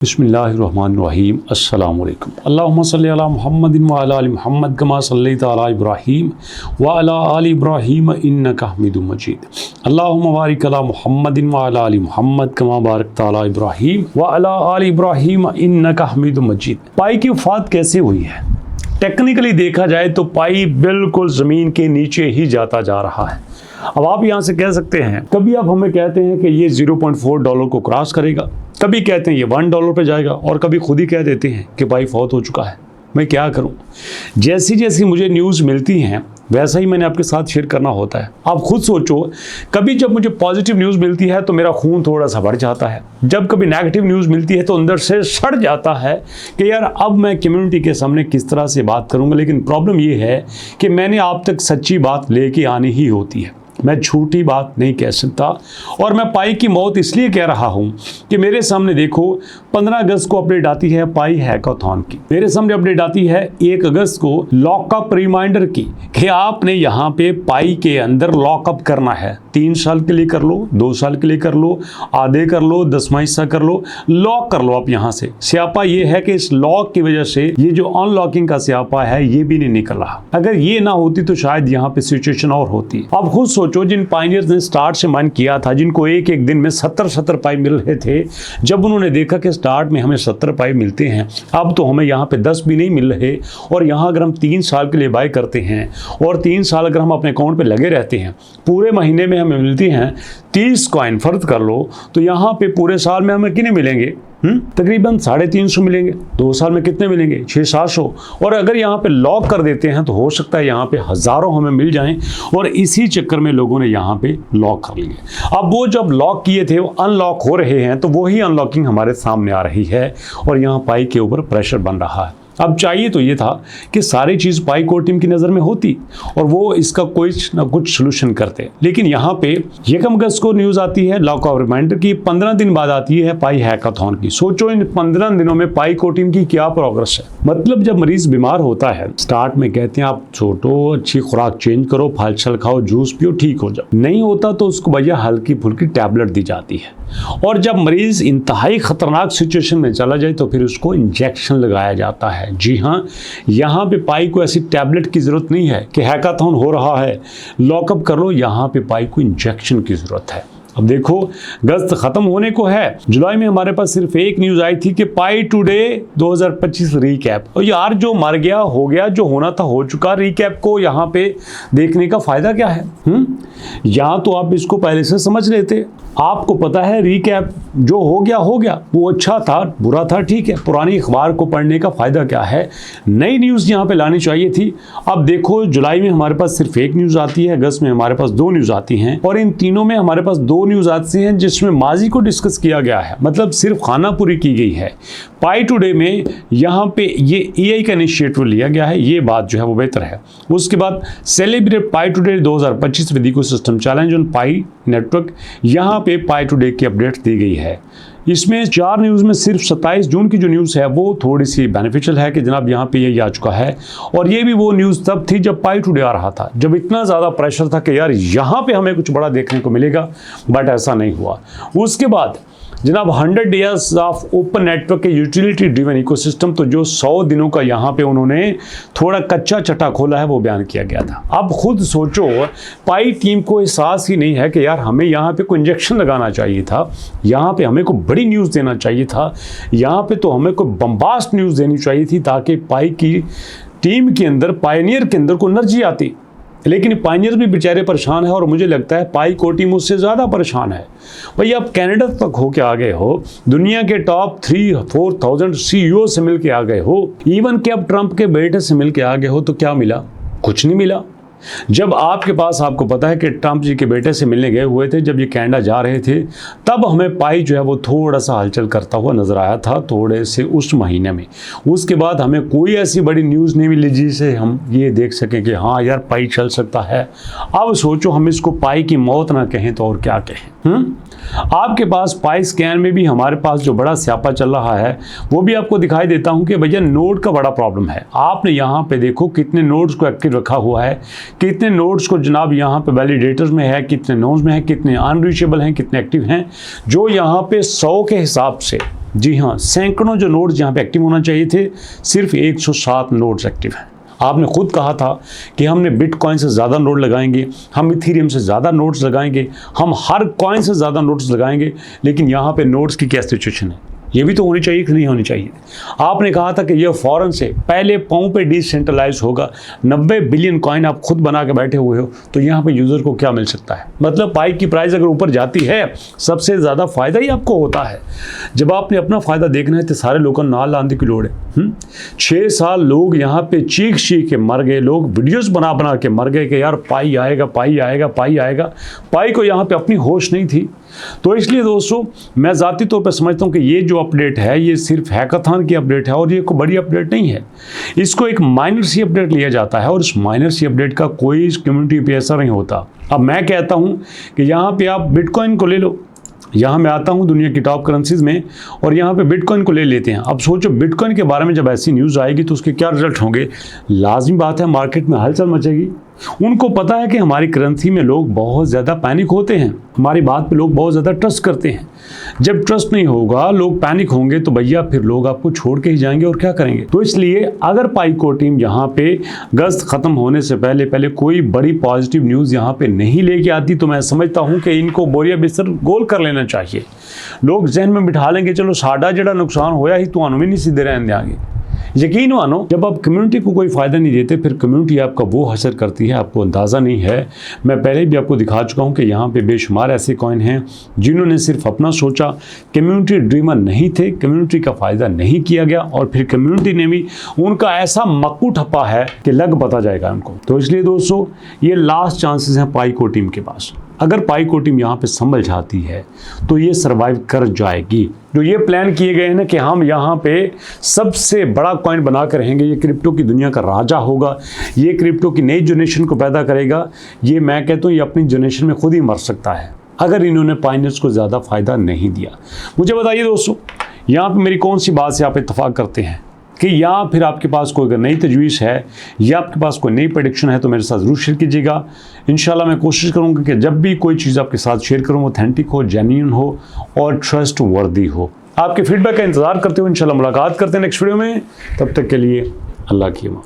बिस्मिल्लाहिर्रहमानिर्रहीम अस्सलामु अलैकुम अल्लाहुम्मा सल्लि अला मुहम्मदिन व अला आलि मुहम्मद कमा सल्लैता अला इब्राहीम व अला आलि इब्राहीम इन्नका हमीदुम मजीद अल्लाहुम्मा बारिक अला मुहम्मदिन व अला आलि मुहम्मद कमा बारकता अला इब्राहीम व अला आलि इब्राहीम इन्नका हमीदुम मजीद। पाई की वफ़ात कैसे हुई है? टेक्निकली देखा जाए तो पाई बिल्कुल ज़मीन के नीचे ही जाता जा रहा है। अब आप यहाँ से कह सकते हैं, कभी आप हमें कहते हैं कि ये $0.4 को क्रॉस करेगा, कभी कहते हैं ये $1 पे जाएगा और कभी खुद ही कह देते हैं कि भाई फौत हो चुका है। मैं क्या करूं? जैसी जैसी मुझे न्यूज़ मिलती हैं वैसा ही मैंने आपके साथ शेयर करना होता है। आप खुद सोचो, कभी जब मुझे पॉजिटिव न्यूज़ मिलती है तो मेरा खून थोड़ा सा बढ़ जाता है, जब कभी नेगेटिव न्यूज़ मिलती है तो अंदर से सड़ जाता है कि यार अब मैं कम्युनिटी के सामने किस तरह से बात करूँगा। लेकिन प्रॉब्लम ये है कि मैंने आप तक सच्ची बात लेके आनी ही होती है, मैं झूठी बात नहीं कह सकता। और मैं पाई की मौत इसलिए कह रहा हूं कि मेरे सामने देखो 15 अगस्त को अपडेट आती है पाई हैकाथॉन की, मेरे सामने अपडेट आती है 1 अगस्त को लॉकअप रिमाइंडर की कि आपने यहाँ पे पाई के अंदर लॉकअप करना है। 3 साल के लिए कर लो, 2 साल के लिए कर लो, आधे कर लो, 10वां हिस्सा कर लो, लॉक कर लो आप यहाँ से। स्यापा ये है कि इस लॉक की वजह से ये जो अनलॉकिंग का स्यापा है ये भी नहीं निकल रहा। अगर ये ना होती तो शायद यहाँ पे सिचुएशन और होती। अब खुद सोचो, जिन पायनियर्स ने स्टार्ट से माइन किया था, जिनको एक एक दिन में 70 पाई मिल रहे थे, जब उन्होंने देखा कि स्टार्ट में हमें 70 पाई मिलते हैं, अब तो हमें यहाँ पे 10 भी नहीं मिल रहे, और यहाँ अगर हम 3 साल के लिए बाय करते हैं और 3 साल अगर हम अपने अकाउंट पे लगे रहते हैं, पूरे महीने में हमें मिलती हैं 30 कॉइन, फर्ज कर लो तो यहाँ पे पूरे साल में हमें कितने मिलेंगे? तकरीबन 350 मिलेंगे। 2 साल में कितने मिलेंगे? 600-700। और अगर यहाँ पे लॉक कर देते हैं तो हो सकता है यहाँ पे हज़ारों हमें मिल जाएं, और इसी चक्कर में लोगों ने यहाँ पे लॉक कर लिए। अब वो जब लॉक किए थे वो अनलॉक हो रहे हैं, तो वही अनलॉकिंग हमारे सामने आ रही है और यहाँ पाई के ऊपर प्रेशर बन रहा है। अब चाहिए तो ये था कि सारी चीज़ पाई कोर टीम की नज़र में होती और वो इसका कुछ ना कुछ सोल्यूशन करते, लेकिन यहाँ पे 1 अगस्त को न्यूज़ आती है लॉकअप रिमाइंडर की, 15 दिन बाद आती है पाई हैकाथॉन की। सोचो इन 15 दिनों में पाई कोर टीम की क्या प्रोग्रेस है। मतलब जब मरीज बीमार होता है, स्टार्ट में कहते हैं आप छोटो, अच्छी खुराक चेंज करो, फल छल खाओ, जूस पियो, ठीक हो जाओ। नहीं होता तो उसको भैया हल्की फुल्की टैबलेट दी जाती है, और जब मरीज इंतहाई खतरनाक सिचुएशन में चला जाए तो फिर उसको इंजेक्शन लगाया जाता है। जी हाँ, यहाँ पे पाई को ऐसी टैबलेट की ज़रूरत नहीं है कि हैकाथॉन हो रहा है लॉकअप कर लो, यहाँ पे पाई को इंजेक्शन की ज़रूरत है। अब देखो, अगस्त ख़त्म होने को है, जुलाई में हमारे पास सिर्फ एक न्यूज़ आई थी कि पाई टुडे 2025 रीकैप। और यार जो मर गया हो गया, जो होना था हो चुका। रीकैप को यहाँ पे देखने का फ़ायदा क्या है? यहाँ तो आप इसको पहले से समझ लेते। आपको पता है रीकैप जो हो गया, वो अच्छा था, बुरा था, ठीक है। पुरानी अखबार को पढ़ने का फ़ायदा क्या है? नई न्यूज़ यहाँ पे लानी चाहिए थी। अब देखो, जुलाई में हमारे पास सिर्फ एक न्यूज़ आती है, अगस्त में हमारे पास 2 न्यूज़ आती हैं, और इन तीनों में हमारे पास 2 न्यूज़ आती हैं जिसमें माजी को डिस्कस किया गया है, मतलब सिर्फ खानापुरी की गई है। पाई टुडे में यहाँ पे ये AI का इनिशिएटिव लिया गया है, ये बात जो है वो बेहतर है। उसके बाद celebrate pi today 2025 with ecosystem challenge on pi network, यहाँ पे पाई टुडे की अपडेट दी गई है। इसमें 4 न्यूज़ में सिर्फ 27 जून की जो न्यूज़ है वो थोड़ी सी बेनिफिशियल है कि जनाब यहाँ पे ये आ चुका है, और ये भी वो न्यूज़ तब थी जब पाई टुडे आ रहा था, जब इतना ज़्यादा प्रेशर था कि यार यहाँ पे हमें कुछ बड़ा देखने को मिलेगा, बट ऐसा नहीं हुआ। उसके बाद जनाब 100 डेज ऑफ ओपन नेटवर्क के यूटिलिटी ड्रिवन इकोसिस्टम, तो जो 100 दिनों का यहाँ पे उन्होंने थोड़ा कच्चा चटा खोला है वो बयान किया गया था। अब खुद सोचो, पाई टीम को एहसास ही नहीं है कि यार हमें यहाँ पे कोई इंजेक्शन लगाना चाहिए था, यहाँ पे हमें कोई बड़ी न्यूज़ देना चाहिए था, यहाँ पे तो हमें कोई बम्बास्ट न्यूज़ देनी चाहिए थी ताकि पाई की टीम के अंदर, पायनियर के अंदर कोई एनर्जी आती। लेकिन पायनियर भी बेचारे परेशान है, और मुझे लगता है पाई को टीम उससे ज़्यादा परेशान है। भैया आप कनाडा तक हो के आ गए हो, दुनिया के टॉप 3-4,000 CEO से मिल के आ गए हो, इवन कि अब ट्रंप के बेटे से मिल के आ गए हो, तो क्या मिला? कुछ नहीं मिला। जब आपके पास, आपको पता है कि ट्रंप जी के बेटे से मिलने गए हुए थे, जब ये कनाडा जा रहे थे, तब हमें पाई जो है वो थोड़ा सा हलचल करता हुआ नजर आया था, थोड़े से उस महीने में। उसके बाद हमें कोई ऐसी बड़ी न्यूज़ नहीं मिली जिसे हम ये देख सकें कि हाँ यार पाई चल सकता है। अब सोचो, हम इसको पाई की मौत ना कहें तो और क्या कहें। आपके पास पाई स्कैन में भी हमारे पास जो बड़ा स्यापा चल रहा है वो भी आपको दिखाई देता हूं कि भैया नोड का बड़ा प्रॉब्लम है। आपने यहाँ पे देखो कितने नोड्स को एक्टिव रखा हुआ है, कितने नोड्स को जनाब यहाँ पे वैलिडेटर्स में है, कितने नोड्स में है, कितने अनरीचेबल हैं, कितने एक्टिव हैं। जो यहाँ पे 100 के हिसाब से जी हाँ, सैकड़ों जो नोड्स यहाँ पे एक्टिव होना चाहिए थे, सिर्फ 107 नोड्स एक्टिव हैं। आपने खुद कहा था कि हमने बिटकॉइन से ज़्यादा नोड लगाएंगे, हम इथीरियम से ज़्यादा नोड्स लगाएंगे, हम हर कॉइन से ज़्यादा नोड्स लगाएंगे, लेकिन यहाँ पे नोड्स की क्या सिचुएशन है? ये भी तो होनी चाहिए कि नहीं होनी चाहिए? आपने कहा था कि ये फ़ौरन से पहले पाँव पे डिसेंट्रलाइज होगा। 90 बिलियन कॉइन आप खुद बना के बैठे हुए हो, तो यहाँ पे यूज़र को क्या मिल सकता है? मतलब पाई की प्राइस अगर ऊपर जाती है, सबसे ज़्यादा फ़ायदा ही आपको होता है। जब आपने अपना फ़ायदा देखना है तो सारे लोगों को नाल आंधी की लोड़ है। 6 साल लोग यहाँ पे चीख के मर गए, लोग वीडियोस बना के मर गए कि यार पाई आएगा, पाई आएगा, पाई आएगा। पाई को यहाँ पे अपनी होश नहीं थी। तो इसलिए दोस्तों, मैं ज़ाती तौर पर समझता हूँ कि ये जो अपडेट है, ये सिर्फ हैकाथॉन की अपडेट है और ये कोई बड़ी अपडेट नहीं है। इसको एक माइनर सी अपडेट लिया जाता है और उस माइनर सी अपडेट का कोई इस कम्युनिटी पे असर नहीं होता। अब मैं कहता हूँ कि यहाँ पे आप बिटकॉइन को ले लो। यहाँ मैं आता हूँ दुनिया की टॉप करेंसीज में और यहाँ पे बिटकॉइन को ले लेते हैं। अब सोचो, बिटकॉइन के बारे में जब ऐसी न्यूज़ आएगी तो उसके क्या रिजल्ट होंगे? लाजमी बात है, मार्केट में हलचल मचेगी। उनको पता है कि हमारी करेंसी में लोग बहुत ज़्यादा पैनिक होते हैं, हमारी बात पे लोग बहुत ज़्यादा ट्रस्ट करते हैं। जब ट्रस्ट नहीं होगा, लोग पैनिक होंगे, तो भैया फिर लोग आपको छोड़ के ही जाएंगे और क्या करेंगे? तो इसलिए अगर पाइको टीम यहाँ पे गश्त ख़त्म होने से पहले कोई बड़ी पॉजिटिव न्यूज़ यहाँ पे नहीं लेके आती, तो मैं समझता हूँ कि इनको बोरिया बिस्तर गोल कर लेना चाहिए। लोग जहन में बिठा लेंगे, चलो साडा जड़ा नुकसान होया ही तो भी नहीं सीधे रहने देंगे। यकीन मानो, जब आप कम्युनिटी को कोई फ़ायदा नहीं देते, फिर कम्युनिटी आपका वो असर करती है, आपको अंदाज़ा नहीं है। मैं पहले भी आपको दिखा चुका हूँ कि यहाँ पे बेशुमार ऐसे कॉइन हैं जिन्होंने सिर्फ अपना सोचा, कम्युनिटी ड्रीमर नहीं थे, कम्युनिटी का फ़ायदा नहीं किया गया और फिर कम्युनिटी ने भी उनका ऐसा मक्कू ठप्पा है कि लग पता जाएगा उनको। तो इसलिए दोस्तों, ये लास्ट चांसेस हैं पाइको टीम के पास। अगर पाइको टीम यहाँ पे संभल जाती है तो ये सर्वाइव कर जाएगी। जो ये प्लान किए गए हैं ना कि हम यहाँ पे सबसे बड़ा कॉइन बना कर रहेंगे, ये क्रिप्टो की दुनिया का राजा होगा, ये क्रिप्टो की नई जनरेशन को पैदा करेगा, ये मैं कहता हूँ ये अपनी जनरेशन में खुद ही मर सकता है अगर इन्होंने पाइनियर्स को ज़्यादा फ़ायदा नहीं दिया। मुझे बताइए दोस्तों, यहाँ पर मेरी कौन सी बात से आप इत्तेफाक करते हैं कि या फिर आपके पास कोई अगर नई तजवीज़ है या आपके पास कोई नई प्रेडिक्शन है तो मेरे साथ ज़रूर शेयर कीजिएगा। इंशाल्लाह मैं कोशिश करूँगा कि जब भी कोई चीज़ आपके साथ शेयर करूँ, ऑथेंटिक हो, जेन्युइन हो और ट्रस्ट वर्दी हो। आपके फीडबैक का इंतज़ार करते हुए इंशाल्लाह मुलाकात करते हैं नेक्स्ट वीडियो में। तब तक के लिए अल्लाह की अमान।